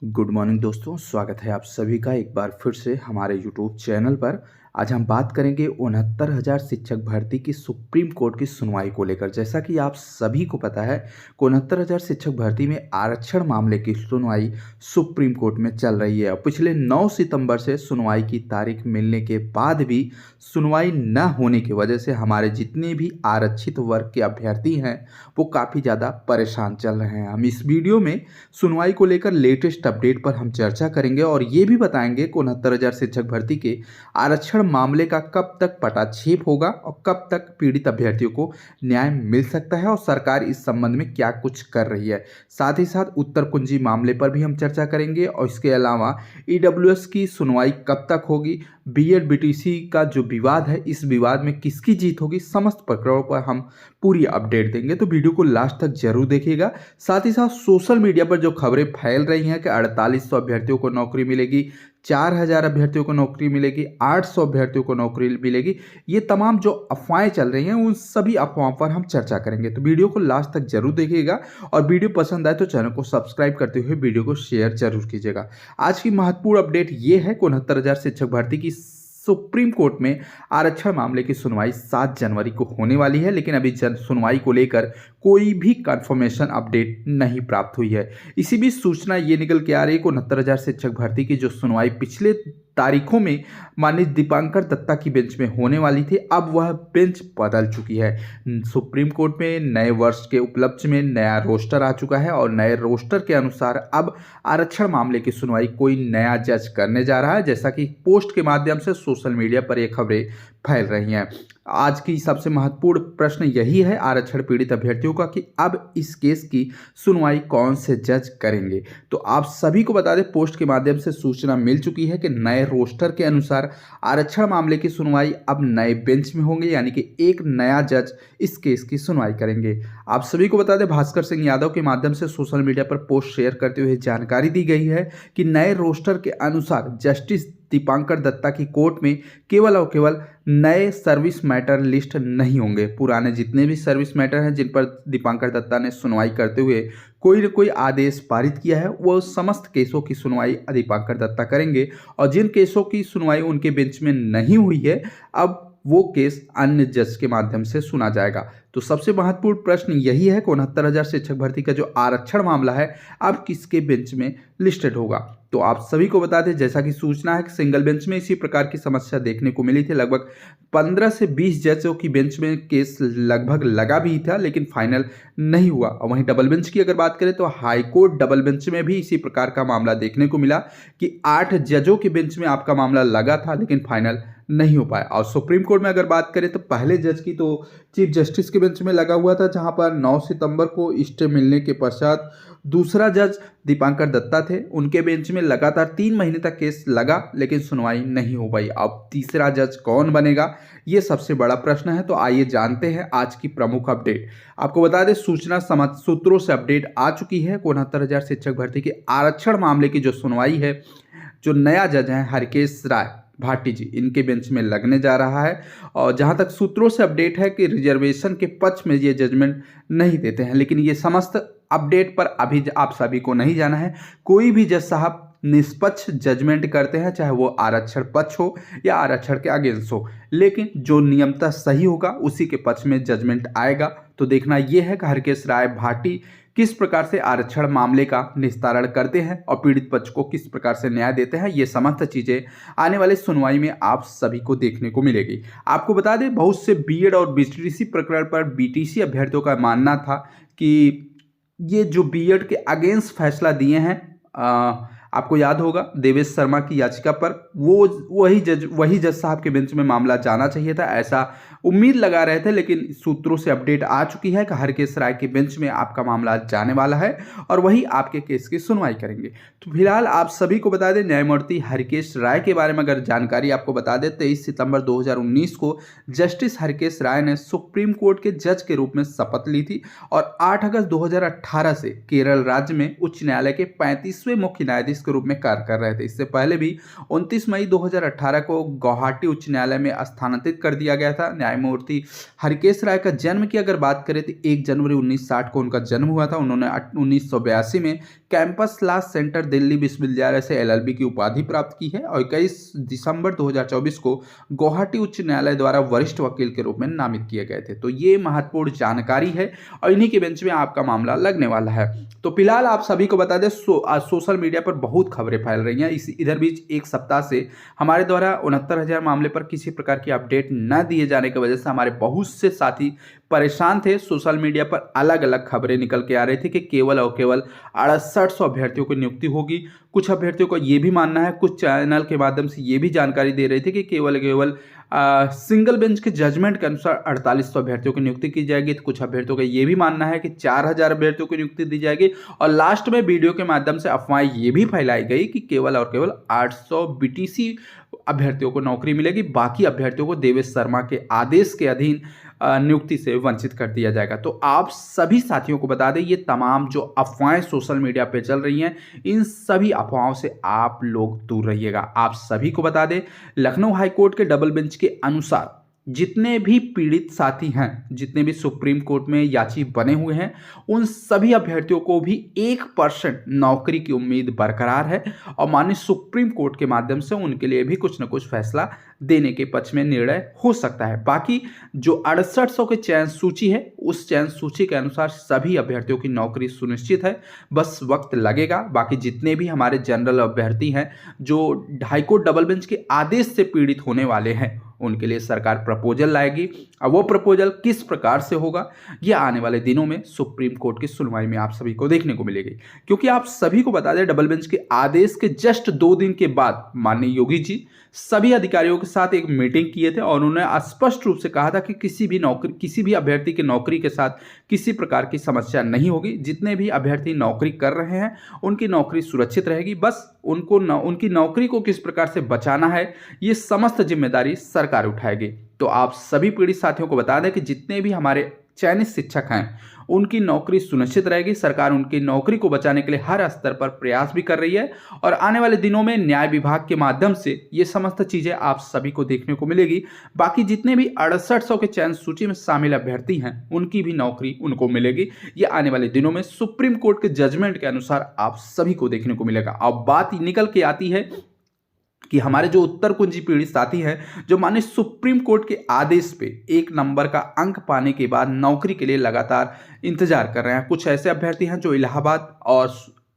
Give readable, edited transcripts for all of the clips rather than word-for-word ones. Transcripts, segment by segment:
Good morning दोस्तों, स्वागत है आप सभी का एक बार फिर से हमारे यूट्यूब चैनल पर। आज हम बात करेंगे 69,000 शिक्षक भर्ती की सुप्रीम कोर्ट की सुनवाई को लेकर। जैसा कि आप सभी को पता है, 69,000 शिक्षक भर्ती में आरक्षण मामले की सुनवाई सुप्रीम कोर्ट में चल रही है। पिछले 9 सितंबर से सुनवाई की तारीख मिलने के बाद भी सुनवाई न होने की वजह से हमारे जितने भी आरक्षित वर्ग के अभ्यर्थी हैं वो काफ़ी ज़्यादा परेशान चल रहे हैं। हम इस वीडियो में सुनवाई को लेकर लेटेस्ट अपडेट पर हम चर्चा करेंगे और ये भी बताएंगे कि 69,000 शिक्षक भर्ती के आरक्षण मामले का कब तक पटाक्षेप होगा और कब तक पीड़ित अभ्यर्थियों को न्याय मिल सकता है और सरकार इस संबंध में क्या कुछ कर रही है। साथ ही साथ उत्तर कुंजी मामले पर भी हम चर्चा करेंगे और इसके अलावा ईडब्ल्यूएस की सुनवाई कब तक होगी, बीएड बीटीसी का जो विवाद है, इस विवाद में किसकी जीत होगी, समस्त प्रकरणों पर हम पूरी अपडेट देंगे। तो वीडियो को लास्ट तक जरूर देखिएगा। साथ ही साथ सोशल मीडिया पर जो खबरें फैल रही हैं कि 4800 अभ्यर्थियों को नौकरी मिलेगी, 4000 अभ्यर्थियों को नौकरी मिलेगी, 800 अभ्यर्थियों को नौकरी मिलेगी, ये तमाम जो अफवाहें चल रही हैं उन सभी अफवाहों पर हम चर्चा करेंगे। तो वीडियो को लास्ट तक जरूर देखिएगा और वीडियो पसंद आए तो चैनल को सब्सक्राइब करते हुए वीडियो को शेयर जरूर कीजिएगा। आज की महत्वपूर्ण अपडेट ये है कि 69,000 शिक्षक भर्ती की सुप्रीम कोर्ट में आरक्षण मामले की सुनवाई 7 जनवरी को होने वाली है, लेकिन अभी सुनवाई को लेकर कोई भी कंफर्मेशन अपडेट नहीं प्राप्त हुई है। इसी बीच सूचना ये निकल के आ रही है कि 69,000 शिक्षक भर्ती की जो सुनवाई पिछले तारीखों में माननीय दीपांकर दत्ता की बेंच में होने वाली थी, अब वह बेंच बदल चुकी है। सुप्रीम कोर्ट में नए वर्ष के उपलक्ष्य में नया रोस्टर आ चुका है और नए रोस्टर के अनुसार अब आरक्षण मामले की सुनवाई कोई नया जज करने जा रहा है, जैसा कि पोस्ट के माध्यम से सोशल मीडिया पर ये खबरें फैल रही हैं। आज की सबसे महत्वपूर्ण प्रश्न यही है आरक्षण पीड़ित अभ्यर्थियों का कि अब इस केस की सुनवाई कौन से जज करेंगे। तो आप सभी को बता दें, पोस्ट के माध्यम से सूचना मिल चुकी है कि नए रोस्टर के अनुसार आरक्षण मामले की सुनवाई अब नए बेंच में होंगे, यानी कि एक नया जज इस केस की सुनवाई करेंगे। आप सभी को बता दें, भास्कर सिंह यादव के माध्यम से सोशल मीडिया पर पोस्ट शेयर करते हुए जानकारी दी गई है कि नए रोस्टर के अनुसार जस्टिस दीपांकर दत्ता की कोर्ट में केवल और केवल नए सर्विस मैटर लिस्ट नहीं होंगे। पुराने जितने भी सर्विस मैटर हैं जिन पर दीपांकर दत्ता ने सुनवाई करते हुए कोई न कोई आदेश पारित किया है, वो समस्त केसों की सुनवाई दीपांकर दत्ता करेंगे और जिन केसों की सुनवाई उनके बेंच में नहीं हुई है, अब वो केस अन्य जज के माध्यम से सुना जाएगा। तो सबसे महत्वपूर्ण प्रश्न यही है कि 69,000 शिक्षक भर्ती का जो आरक्षण मामला है अब किसके बेंच में लिस्टेड होगा। तो आप सभी को बता दें, जैसा कि सूचना है कि सिंगल बेंच में इसी प्रकार की समस्या देखने को मिली थी। लगभग 15 से 20 जजों की बेंच में केस लगभग लगा भी था, लेकिन फाइनल नहीं हुआ। और वहीं डबल बेंच की अगर बात करें तो हाई कोर्ट डबल बेंच में भी इसी प्रकार का मामला देखने को मिला कि 8 जजों के बेंच में आपका मामला लगा था, लेकिन फाइनल नहीं हो पाया। और सुप्रीम कोर्ट में अगर बात करें तो पहले जज की तो चीफ जस्टिस के बेंच में लगा हुआ था, जहां पर 9 सितंबर को स्टे मिलने के पश्चात दूसरा जज दीपांकर दत्ता थे, उनके बेंच में लगातार 3 महीने तक केस लगा, लेकिन सुनवाई नहीं हो पाई। अब तीसरा जज कौन बनेगा, ये सबसे बड़ा प्रश्न है। तो आइए जानते हैं आज की प्रमुख अपडेट। आपको बता दें, सूचना समाचार सूत्रों से अपडेट आ चुकी है। 69,000 शिक्षक भर्ती के आरक्षण मामले की जो सुनवाई है, जो नया जज है हरकेश राय भाटी जी, इनके बेंच में लगने जा रहा है। और जहां तक सूत्रों से अपडेट है कि रिजर्वेशन के पक्ष में ये जजमेंट नहीं देते हैं, लेकिन ये समस्त अपडेट पर अभी आप सभी को नहीं जाना है। कोई भी जज साहब निष्पक्ष जजमेंट करते हैं, चाहे वो आरक्षण पक्ष हो या आरक्षण के अगेंस्ट हो, लेकिन जो नियमतः सही होगा उसी के पक्ष में जजमेंट आएगा। तो देखना यह है कि हरकेश राय भाटी किस प्रकार से आरक्षण मामले का निस्तारण करते हैं और पीड़ित पक्ष को किस प्रकार से न्याय देते हैं। ये समस्त चीजें आने वाले सुनवाई में आप सभी को देखने को मिलेगी। आपको बता दें, बहुत से बीएड और बीटीसी प्रकरण पर बीटीसी अभ्यर्थियों का मानना था कि ये जो बीएड के अगेंस्ट फैसला दिए हैं, आपको याद होगा देवेश शर्मा की याचिका पर, वही जज साहब के बेंच में मामला जाना चाहिए था, ऐसा उम्मीद लगा रहे थे। लेकिन सूत्रों से अपडेट आ चुकी है कि हरकेश राय के बेंच में आपका मामला जाने वाला है और वही आपके केस की सुनवाई करेंगे। तो फिलहाल आप सभी को बता दें, न्यायमूर्ति हरकेश राय के बारे में अगर जानकारी आपको बता दें, 23 सितंबर 2019 को जस्टिस हरकेश राय ने सुप्रीम कोर्ट के जज के रूप में शपथ ली थी और 8 अगस्त 2018 से केरल राज्य में उच्च न्यायालय के 35वें मुख्य न्यायाधीश के रूप में कार्य कर रहे थे। इससे पहले भी 29 मई 2018 को गुवाहाटी उच्च न्यायालय में स्थानांतरित कर दिया गया था। न्यायमूर्ति हरकेश राय का जन्म की अगर बात करें तो 1 जनवरी 1960 को उनका जन्म हुआ था। उन्होंने 1982 में कैंपस लॉ सेंटर दिल्ली विश्वविद्यालय से एलएलबी की उपाधि प्राप्त की है और 21 दिसंबर 2024 को गुवाहाटी उच्च न्यायालय द्वारा वरिष्ठ वकील के रूप में नामित किए गए थे। तो ये महत्वपूर्ण जानकारी है और इन्हीं के बेंच में आपका मामला लगने वाला है। तो फिलहाल आप सभी को बता दें, सोशल मीडिया पर बहुत खबरें फैल रही हैं। इधर बीच एक सप्ताह से हमारे द्वारा 69,000 मामले पर किसी प्रकार की अपडेट न दिए जाने की वजह से हमारे बहुत से साथी परेशान थे। सोशल मीडिया पर अलग अलग खबरें निकल के आ रही थी कि केवल और केवल 6800 अभ्यर्थियों की नियुक्ति होगी। कुछ अभ्यर्थियों को ये भी मानना है, कुछ चैनल के माध्यम से ये भी जानकारी दे रही थी कि केवल सिंगल बेंच के जजमेंट के अनुसार 4800 अभ्यर्थियों की नियुक्ति की जाएगी। तो कुछ अभ्यर्थियों का ये भी मानना है कि 4000 अभ्यर्थियों की नियुक्ति दी जाएगी। और लास्ट में वीडियो के माध्यम से अफवाहें ये भी फैलाई गई कि केवल और केवल 800 बीटीसी अभ्यर्थियों को नौकरी मिलेगी, बाकी अभ्यर्थियों को देवेश शर्मा के आदेश के अधीन नियुक्ति से वंचित कर दिया जाएगा। तो आप सभी साथियों को बता दें, ये तमाम जो अफवाहें सोशल मीडिया पे चल रही हैं, इन सभी अफवाहों से आप लोग दूर रहिएगा। आप सभी को बता दें, लखनऊ हाईकोर्ट के डबल बेंच के अनुसार जितने भी पीड़ित साथी हैं, जितने भी सुप्रीम कोर्ट में याची बने हुए हैं, उन सभी अभ्यर्थियों को भी 1% नौकरी की उम्मीद बरकरार है और माननीय सुप्रीम कोर्ट के माध्यम से उनके लिए भी कुछ न कुछ फैसला देने के पक्ष में निर्णय हो सकता है। बाकी जो 6800 की चयन सूची है, उस चयन सूची के अनुसार सभी अभ्यर्थियों की नौकरी सुनिश्चित है, बस वक्त लगेगा। बाकी जितने भी हमारे जनरल अभ्यर्थी हैं जो हाईकोर्ट डबल बेंच के आदेश से पीड़ित होने वाले हैं, उनके लिए सरकार प्रपोजल लाएगी। अब वो प्रपोजल किस प्रकार से होगा, ये आने वाले दिनों में सुप्रीम कोर्ट की सुनवाई में आप सभी को देखने को मिलेगी। क्योंकि आप सभी को बता दें, डबल बेंच के आदेश के जस्ट 2 दिन के बाद माननीय योगी जी सभी अधिकारियों के साथ एक मीटिंग किए थे और उन्होंने स्पष्ट रूप से कहा था कि किसी भी अभ्यर्थी की नौकरी के साथ किसी प्रकार की समस्या नहीं होगी। जितने भी अभ्यर्थी नौकरी कर रहे हैं उनकी नौकरी सुरक्षित रहेगी। बस उनकी नौकरी को किस प्रकार से बचाना है, ये समस्त जिम्मेदारी सरकार उठाएगी। तो आप सभी पीड़ित साथियों को बता दें कि जितने भी हमारे चयनित शिक्षक हैं, उनकी नौकरी सुनिश्चित रहेगी। सरकार उनकी नौकरी को बचाने के लिए हर स्तर पर प्रयास भी कर रही है और आने वाले दिनों में न्याय विभाग के माध्यम से ये समस्त चीजें आप सभी को देखने को मिलेगी। बाकी जितने भी 6800 के चयन सूची में शामिल अभ्यर्थी हैं, उनकी भी नौकरी उनको मिलेगी। ये आने वाले दिनों में सुप्रीम कोर्ट के जजमेंट के अनुसार आप सभी को देखने को मिलेगा। अब बात निकल के आती है कि हमारे जो उत्तर कुंजी पीड़ित साथी हैं, जो माननीय सुप्रीम कोर्ट के आदेश पे 1 नंबर का अंक पाने के बाद नौकरी के लिए लगातार इंतजार कर रहे हैं। कुछ ऐसे अभ्यर्थी हैं जो इलाहाबाद और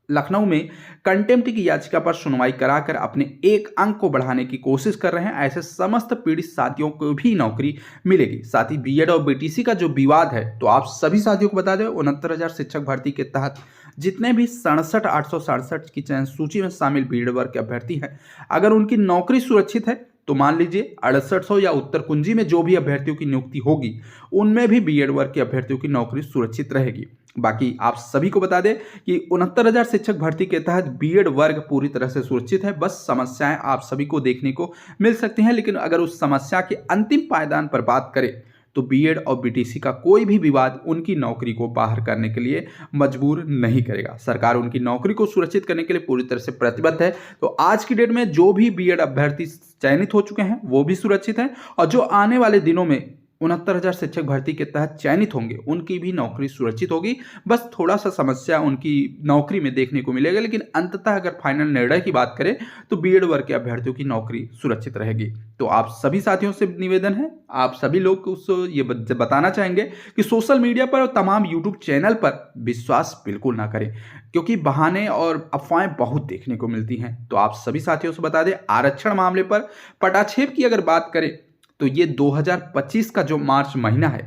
लखनऊ में कंटेम्प्ट की याचिका पर सुनवाई कराकर अपने 1 अंक को बढ़ाने की कोशिश कर रहे हैं। ऐसे समस्त पीड़ित साथियों को भी नौकरी मिलेगी। साथ ही बीएड और बीटीसी का जो विवाद है, तो आप सभी साथियों को बता दें, 69,000 शिक्षक भर्ती के तहत जितने भी 67,867 की चयन सूची में शामिल बीएड वर्ग के अभ्यर्थी हैं, अगर उनकी नौकरी सुरक्षित है तो मान लीजिए 6800 या उत्तर कुंजी में जो भी अभ्यर्थियों की नियुक्ति होगी, उनमें भी बीएड वर्ग के अभ्यर्थियों की नौकरी सुरक्षित रहेगी। बाकी आप सभी को बता दें कि 69,000 शिक्षक भर्ती के तहत बीएड वर्ग पूरी तरह से सुरक्षित है। बस समस्याएं आप सभी को देखने को मिल सकती हैं, लेकिन अगर उस समस्या के अंतिम पायदान पर बात करें तो बीएड और बीटीसी का कोई भी विवाद उनकी नौकरी को बाहर करने के लिए मजबूर नहीं करेगा। सरकार उनकी नौकरी को सुरक्षित करने के लिए पूरी तरह से प्रतिबद्ध है। तो आज की डेट में जो भी बीएड अभ्यर्थी चयनित हो चुके हैं, वो भी सुरक्षित हैं और जो आने वाले दिनों में 69,000 शिक्षक भर्ती के तहत चयनित होंगे, उनकी भी नौकरी सुरक्षित होगी। बस थोड़ा सा समस्या उनकी नौकरी में देखने को मिलेगा, लेकिन अंततः अगर फाइनल निर्णय की बात करें तो बीएड वर्ग के अभ्यर्थियों की नौकरी सुरक्षित रहेगी। तो आप सभी साथियों से निवेदन है, आप सभी लोग को ये बताना चाहेंगे कि सोशल मीडिया पर और तमाम यूट्यूब चैनल पर विश्वास बिल्कुल ना करें, क्योंकि बहाने और अफवाहें बहुत देखने को मिलती हैं। तो आप सभी साथियों से बता दें, आरक्षण मामले पर पटाक्षेप की अगर बात करें तो ये 2025 का जो मार्च महीना है,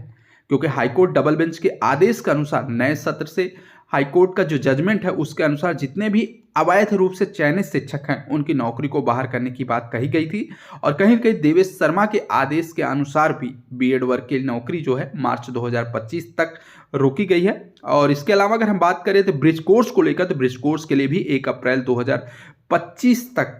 क्योंकि हाईकोर्ट डबल बेंच के आदेश के अनुसार नए सत्र से हाईकोर्ट का जो जजमेंट है उसके अनुसार जितने भी अवैध रूप से चयनित शिक्षक हैं, उनकी नौकरी को बाहर करने की बात कही गई थी और कहीं कहीं देवेश शर्मा के आदेश के अनुसार भी बीएड वर्ग की नौकरी जो है मार्च 2025 तक रोकी गई है। और इसके अलावा अगर हम बात करें तो ब्रिज कोर्स को लेकर, तो ब्रिज कोर्स के लिए भी 1 अप्रैल 2025 तक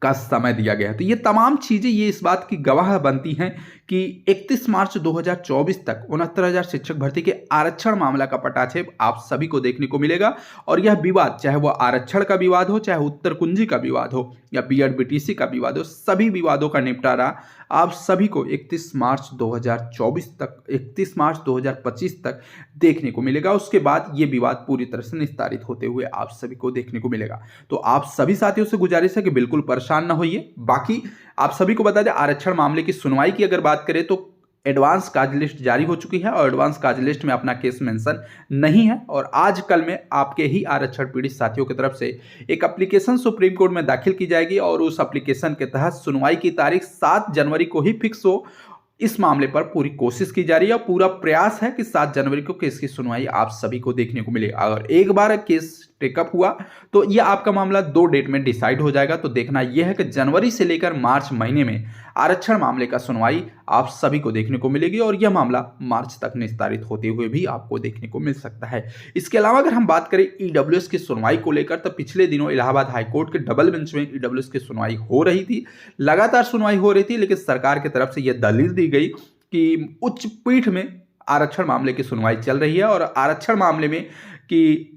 का समय दिया गया है। तो ये तमाम चीजें ये इस बात की गवाह बनती हैं कि 31 मार्च 2024 तक 69,000 शिक्षक भर्ती के आरक्षण मामला का पटाक्षेप आप सभी को देखने को मिलेगा। और यह विवाद, चाहे वो आरक्षण का विवाद हो, चाहे उत्तर कुंजी का विवाद हो, या बीएड बीटीसी का विवाद हो, सभी विवादों का निपटारा आप सभी को 31 मार्च 2024 तक 31 मार्च 2025 तक देखने को मिलेगा। उसके बाद ये विवाद पूरी तरह से निस्तारित होते हुए आप सभी को देखने को मिलेगा। तो आप सभी साथियों से गुजारिश है कि बिल्कुल परेशान ना होइए। बाकी आप सभी को बता दें, आरक्षण मामले की सुनवाई की अगर बात करें तो एडवांस काज लिस्ट जारी हो चुकी है और एडवांस काज लिस्ट में अपना केस मेंशन नहीं है। और आज कल में आपके ही आरक्षण पीड़ित साथियों की तरफ से एक एप्लीकेशन सुप्रीम कोर्ट में दाखिल की जाएगी और उस एप्लीकेशन के तहत सुनवाई की तारीख 7 जनवरी को ही फिक्स हो। इस मामले पर पूरी कोशिश की जा रही है और पूरा प्रयास है कि 7 जनवरी को केस की सुनवाई आप सभी को देखने को मिले। अगर एक बार केस टेकअप हुआ तो यह आपका मामला 2 डेट में डिसाइड हो जाएगा। तो देखना यह है कि जनवरी से लेकर मार्च महीने में आरक्षण मामले का सुनवाई आप सभी को देखने को मिलेगी और यह मामला मार्च तक निस्तारित होते हुए भी आपको देखने को मिल सकता है। इसके अलावा अगर हम बात करें ईडब्ल्यूएस की सुनवाई को लेकर, तो पिछले दिनों इलाहाबाद हाईकोर्ट के डबल बेंच में ईडब्ल्यूएस की सुनवाई हो रही थी, लगातार सुनवाई हो रही थी, लेकिन सरकार की तरफ से यह दलील दी गई कि उच्च पीठ में आरक्षण मामले की सुनवाई चल रही है और आरक्षण मामले में कि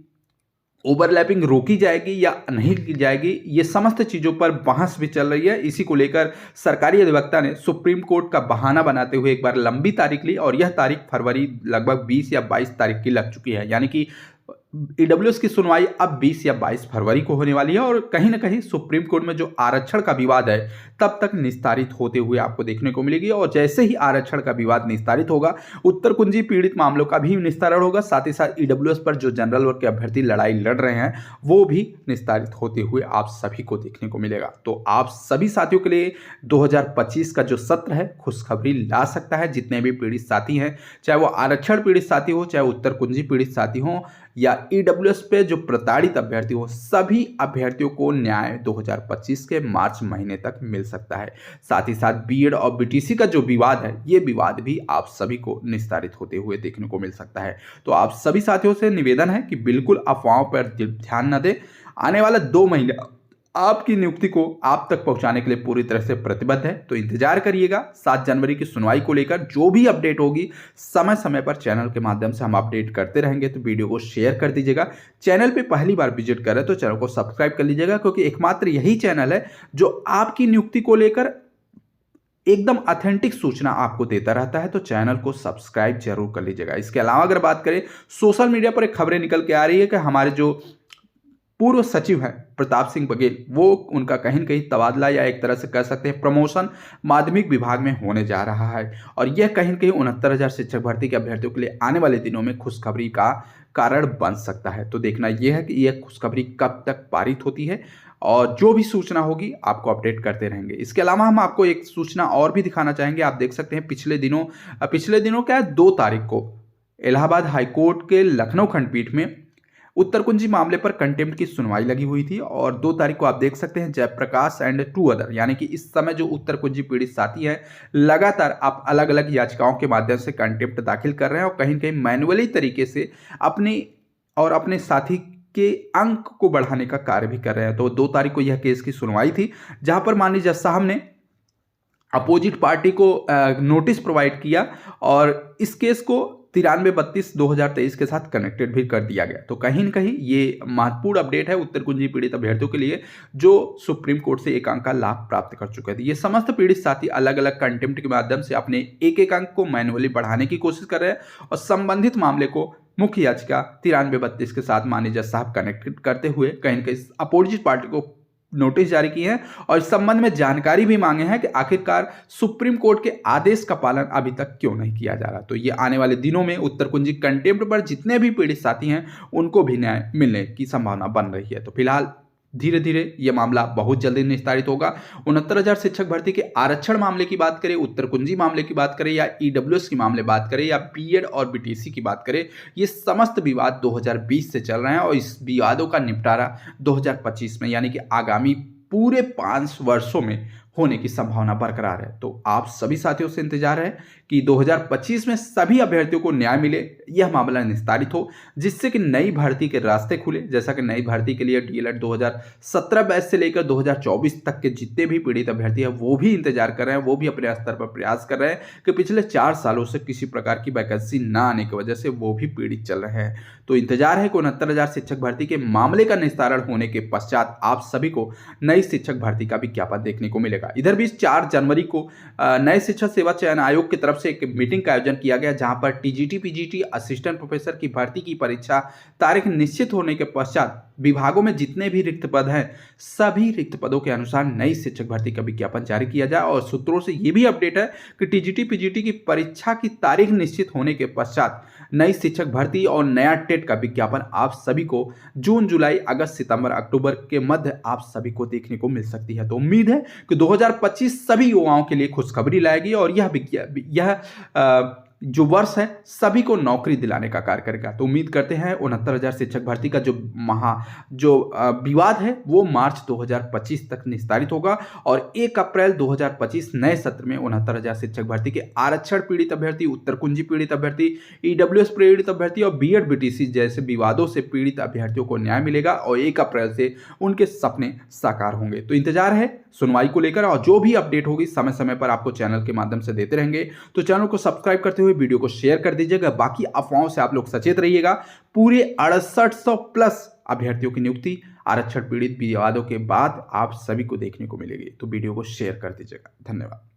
ओवरलैपिंग रोकी जाएगी या नहीं की जाएगी, ये समस्त चीज़ों पर बहस भी चल रही है। इसी को लेकर सरकारी अधिवक्ता ने सुप्रीम कोर्ट का बहाना बनाते हुए एक बार लंबी तारीख ली और यह तारीख फरवरी लगभग 20 या 22 तारीख की लग चुकी है। यानी कि ईडब्ल्यूएस की सुनवाई अब 20 या 22 फरवरी को होने वाली है और कहीं ना कहीं सुप्रीम कोर्ट में जो आरक्षण का विवाद है तब तक निस्तारित होते हुए आपको देखने को मिलेगी। और जैसे ही आरक्षण का विवाद निस्तारित होगा, उत्तर कुंजी पीड़ित मामलों का भी निस्तारण होगा, साथ ही साथ ईडब्ल्यूएस पर जो जनरल वर्ग के अभ्यर्थी लड़ाई लड़ रहे हैं वो भी निस्तारित होते हुए आप सभी को देखने को मिलेगा। तो आप सभी साथियों के लिए 2025 का जो सत्र है खुशखबरी ला सकता है। जितने भी पीड़ित साथी हैं, चाहे वो आरक्षण पीड़ित साथी हो, चाहे उत्तर कुंजी पीड़ित साथी हो या ईडब्ल्यूएस पे जो प्रताड़ित अभ्यर्थी हो, सभी अभ्यर्थियों को न्याय 2025 के मार्च महीने तक मिल सकता है। साथ ही साथ बीएड और बीटीसी का जो विवाद है, ये विवाद भी आप सभी को निस्तारित होते हुए देखने को मिल सकता है। तो आप सभी साथियों से निवेदन है कि बिल्कुल अफवाहों पर ध्यान न दें। आने वाला 2 महीने आपकी नियुक्ति को आप तक पहुंचाने के लिए पूरी तरह से प्रतिबद्ध है। तो इंतजार करिएगा 7 जनवरी की सुनवाई को लेकर जो भी अपडेट होगी समय समय पर चैनल के माध्यम से हम अपडेट करते रहेंगे। तो वीडियो को शेयर कर दीजिएगा। चैनल पे पहली बार विजिट कर रहे हैं तो चैनल को सब्सक्राइब कर लीजिएगा, क्योंकि एकमात्र यही चैनल है जो आपकी नियुक्ति को लेकर एकदम ऑथेंटिक सूचना आपको देता रहता है। तो चैनल को सब्सक्राइब जरूर कर लीजिएगा। इसके अलावा अगर बात करें, सोशल मीडिया पर एक खबरें निकल के आ रही है कि हमारे जो पूर्व सचिव हैं प्रताप सिंह बघेल, वो उनका कहीं न कहीं तबादला या एक तरह से कह सकते हैं प्रमोशन माध्यमिक विभाग में होने जा रहा है और यह कहीं न कहीं 69,000 शिक्षक भर्ती के अभ्यर्थियों के लिए आने वाले दिनों में खुशखबरी का कारण बन सकता है। तो देखना यह है कि यह खुशखबरी कब तक पारित होती है और जो भी सूचना होगी आपको अपडेट करते रहेंगे। इसके अलावा हम आपको एक सूचना और भी दिखाना चाहेंगे। आप देख सकते हैं पिछले दिनों क्या है, 2 तारीख को इलाहाबाद हाईकोर्ट के लखनऊ खंडपीठ में उत्तर कुंजी मामले पर कंटेम्प्ट की सुनवाई लगी हुई थी और 2 तारीख को आप देख सकते हैं जयप्रकाश एंड 2 अदर, यानी कि इस समय जो उत्तर कुंजी पीड़ित साथी हैं लगातार आप अलग अलग याचिकाओं के माध्यम से कंटेम्प्ट दाखिल कर रहे हैं और कहीं न कहीं मैनुअली तरीके से अपने साथी के अंक को बढ़ाने का कार्य भी कर रहे हैं। तो 2 तारीख को यह केस की सुनवाई थी, जहां पर माननीय जज साहब ने अपोजिट पार्टी को नोटिस प्रोवाइड किया और इस केस को 93-32/2023 के साथ कनेक्टेड भी कर दिया गया। तो कहीं न कहीं ये महत्वपूर्ण अपडेट है उत्तर कुंजी पीड़ित अभ्यर्थियों के लिए, जो सुप्रीम कोर्ट से एक अंक का लाभ प्राप्त कर चुके थे। ये समस्त पीड़ित साथी अलग अलग कंटेम्प्ट के माध्यम से अपने एक अंक को मैनुअली बढ़ाने की कोशिश कर रहे हैं और संबंधित मामले को मुख्य याचिका 93-32 के साथ माननीय जज साहब कनेक्टेड करते हुए कहीं न कहीं अपोजिट पार्टी को नोटिस जारी की है और इस संबंध में जानकारी भी मांगे हैं कि आखिरकार सुप्रीम कोर्ट के आदेश का पालन अभी तक क्यों नहीं किया जा रहा। तो ये आने वाले दिनों में उत्तर कुंजी कंटेम्प्ट पर जितने भी पीड़ित साथी हैं उनको भी न्याय मिलने की संभावना बन रही है। तो फिलहाल धीरे धीरे ये मामला बहुत जल्दी निस्तारित होगा। 69,000 शिक्षक भर्ती के आरक्षण मामले की बात करें, उत्तर कुंजी मामले की बात करें या ईडब्ल्यूएस की मामले बात करें या बीएड और बीटीसी की बात करें, ये समस्त विवाद 2020 से चल रहे हैं और इस विवादों का निपटारा 2025 में यानी कि आगामी पूरे 5 वर्षों में होने की संभावना बरकरार है। तो आप सभी साथियों से इंतजार है कि 2025 में सभी अभ्यर्थियों को न्याय मिले, यह मामला निस्तारित हो, जिससे कि नई भर्ती के रास्ते खुले। जैसा कि नई भर्ती के लिए डीएलएड 2017 बैच से लेकर 2024 तक के जितने भी पीड़ित अभ्यर्थी हैं वो भी इंतजार कर रहे हैं, वो भी अपने स्तर पर प्रयास कर रहे हैं कि पिछले 4 सालों से किसी प्रकार की वैकेंसी ना आने की वजह से वो भी पीड़ित चल रहे हैं। तो इंतजार है कि 69,000 शिक्षक भर्ती के मामले का निस्तारण होने के पश्चात आप सभी को नई शिक्षक भर्ती का विज्ञापन देखने को मिलेगा। इधर भी 4 जनवरी को नए शिक्षक सेवा चयन आयोग की तरफ से एक मीटिंग का आयोजन किया गया, जहां पर टीजीटी पीजीटी असिस्टेंट प्रोफेसर की भर्ती की परीक्षा तारीख निश्चित होने के पश्चात विभागों में जितने भी रिक्त पद हैं सभी रिक्त पदों के अनुसार नई शिक्षक भर्ती का विज्ञापन जारी किया जाए। और सूत्रों से यह भी अपडेट है कि टीजीटी पीजीटी की परीक्षा की तारीख निश्चित होने के पश्चात नई शिक्षक भर्ती और नया टेट का विज्ञापन आप सभी को जून जुलाई अगस्त सितंबर अक्टूबर के मध्य आप सभी को देखने को मिल सकती है। तो उम्मीद है कि 2025 सभी युवाओं के लिए खुशखबरी लाएगी और यह जो वर्ष है सभी को नौकरी दिलाने का कार्य करेगा। तो उम्मीद करते हैं 69,000 शिक्षक भर्ती का जो विवाद है वो मार्च 2025 तक निस्तारित होगा और 1 अप्रैल 2025 नए सत्र में 69,000 शिक्षक भर्ती के आरक्षण पीड़ित अभ्यर्थी, उत्तर कुंजी पीड़ित अभ्यर्थी, ईडब्ल्यूएस पीड़ित अभ्यर्थी और बीएड बीटीसी जैसे विवादों से पीड़ित अभ्यर्थियों को न्याय मिलेगा और 1 अप्रैल से उनके सपने साकार होंगे। तो इंतजार है सुनवाई को लेकर और जो भी अपडेट होगी समय समय पर आपको चैनल के माध्यम से देते रहेंगे। तो चैनल को सब्सक्राइब करते हुए वीडियो को शेयर कर दीजिएगा। बाकी अफवाहों से आप लोग सचेत रहिएगा। पूरे 6800 प्लस अभ्यर्थियों की नियुक्ति आरक्षण पीड़ित विवादों के बाद आप सभी को देखने को मिलेगी। तो वीडियो को शेयर कर दीजिएगा। धन्यवाद।